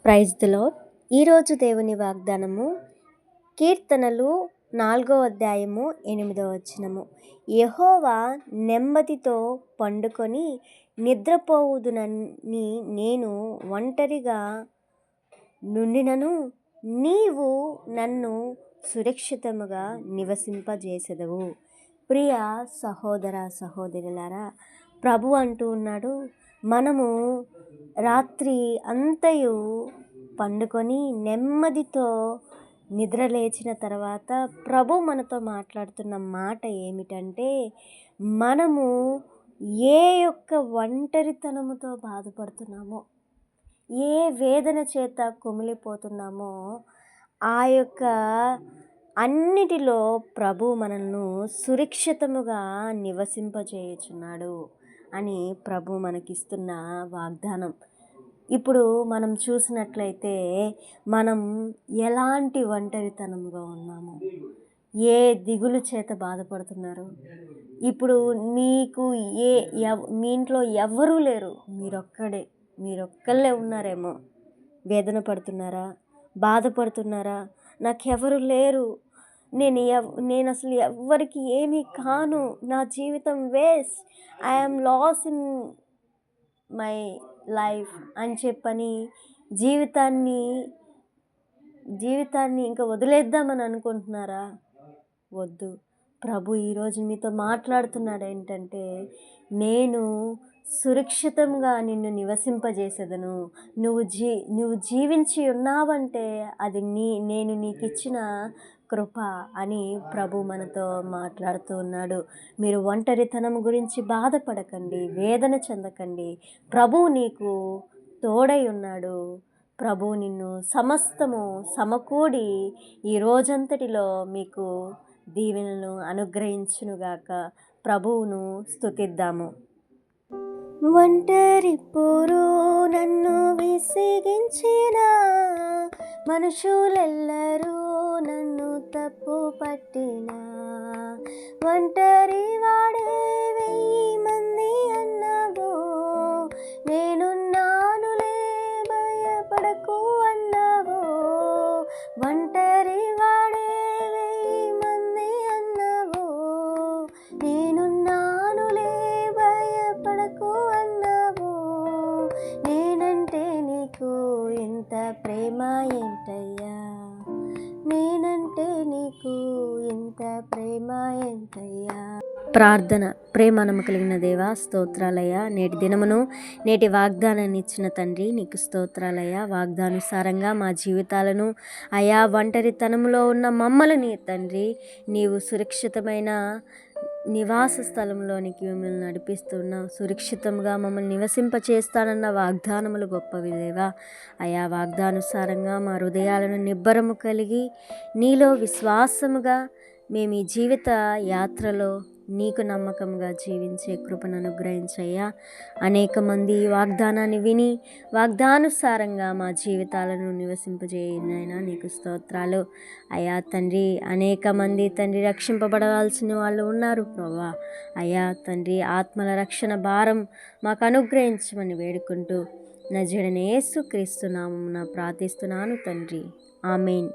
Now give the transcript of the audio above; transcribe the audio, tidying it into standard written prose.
Praise the lord. ఈరోజు దేవుని వాగ్దానము కీర్తనలు 4వ అధ్యాయము 8వ వచనము. యెహోవా నెమ్మదితో పండుకొని నిద్రపోవుదునని నేను ఒంటరిగా నుండినను నీవు నన్ను సురక్షితముగా నివసింపజేసెదవు. ప్రియ సహోదర సహోదరులారా, ప్రభు అంటూ ఉన్నాడు, మనము రాత్రి అంతయు పండుకొని నెమ్మదితో నిద్ర లేచిన తర్వాత ప్రభు మనతో మాట్లాడుతున్న మాట ఏమిటంటే, మనము ఏ యొక్క ఒంటరితనముతో బాధపడుతున్నామో, ఏ వేదన చేత కుమిలిపోతున్నామో ఆ యొక్క అన్నిటిలో ప్రభు మనల్ని సురక్షితముగా నివసింపజేయుచున్నాడు అని ప్రభు మనకిస్తున్న వాగ్దానం. ఇప్పుడు మనం చూసినట్లయితే మనం ఎలాంటి ఒంటరితనముగా ఉన్నాము, ఏ దిగులు చేత బాధపడుతున్నారు. ఇప్పుడు మీకు మీ ఇంట్లో ఎవ్వరూ లేరు, మీరొక్కళ్ళే ఉన్నారేమో. వేదన పడుతున్నారా, బాధపడుతున్నారా, నాకెవరు లేరు, నేను అసలు ఎవ్వరికి ఏమీ కాను, నా జీవితం waste, I am lost in my life అని చెప్పని జీవితాన్ని ఇంకా వదిలేద్దామని అనుకుంటున్నారా? వద్దు. ప్రభు ఈరోజు మీతో మాట్లాడుతున్నాడు ఏంటంటే, నేను సురక్షితంగా నిన్ను నివసింపజేసేదను. నువ్వు జీవించి ఉన్నావంటే అది నేను నీకు ఇచ్చిన కృప అని ప్రభు మనతో మాట్లాడుతూ ఉన్నాడు. మీరు ఒంటరితనం గురించి బాధపడకండి, వేదన చెందకండి. ప్రభు నీకు తోడై ఉన్నాడు. ప్రభు నిన్ను సమస్తము సమకూడి ఈ రోజంతటిలో మీకు దీవెనలను అనుగ్రహించునుగాక. ప్రభువును స్తుతిద్దాము. ఒంటరి పోరు నన్ను విసిగించిన మనుషులెల్లరూ నన్ను తప్పు పట్టిన, ఒంటరి వాడే 1000 మంది అన్నావో, నేనున్నానులే భయపడకు అన్నావో. ఒంటరి వాడే 1000 మంది అన్నావో, నేనున్నానులే భయపడకు అన్నావో. నేనంటే నీకు ఇంత ప్రేమ ఏంటయ్యా, నేనంటే నీకు ఇంత ప్రేమ ఏంటయ్యా. ప్రార్థన. ప్రేమనము కలిగిన దేవా, స్తోత్రాలయ్యా. నేటి దినమును నేటి వాగ్దానాన్ని ఇచ్చిన తండ్రి నీకు స్తోత్రాలయ్యా. వాగ్దానుసారంగా మా జీవితాలను అయా ఒంటరితనంలో ఉన్న మమ్మల్ని తండ్రి నీవు సురక్షితమైన నివాస స్థలంలోనికి మిమ్మల్ని నడిపిస్తున్నావు. సురక్షితంగా మమ్మల్ని నివసింపచేస్తానన్న వాగ్దానములు గొప్పవి దేవా. అయా వాగ్దానుసారంగా మా హృదయాలను నిబ్బరము కలిగి నీలో విశ్వాసముగా మేము ఈ జీవిత యాత్రలో నీకు నమ్మకంగా జీవించే కృపను అనుగ్రహించయ్యా. అనేక మంది ఈ వాగ్దానాన్ని విని వాగ్దానుసారంగా మా జీవితాలను నివసింపజేయనైనా నీకు స్తోత్రాలు అయ్యా తండ్రి. అనేక మంది తండ్రి రక్షింపబడవలసిన వాళ్ళు ఉన్నారు ప్రభువా. అయ్యా తండ్రి, ఆత్మల రక్షణ భారం మాకు అనుగ్రహించమని వేడుకుంటూ నజరేయుడైన యేసుక్రీస్తు నామమున ప్రార్థిస్తున్నాను తండ్రి. ఆమేన్.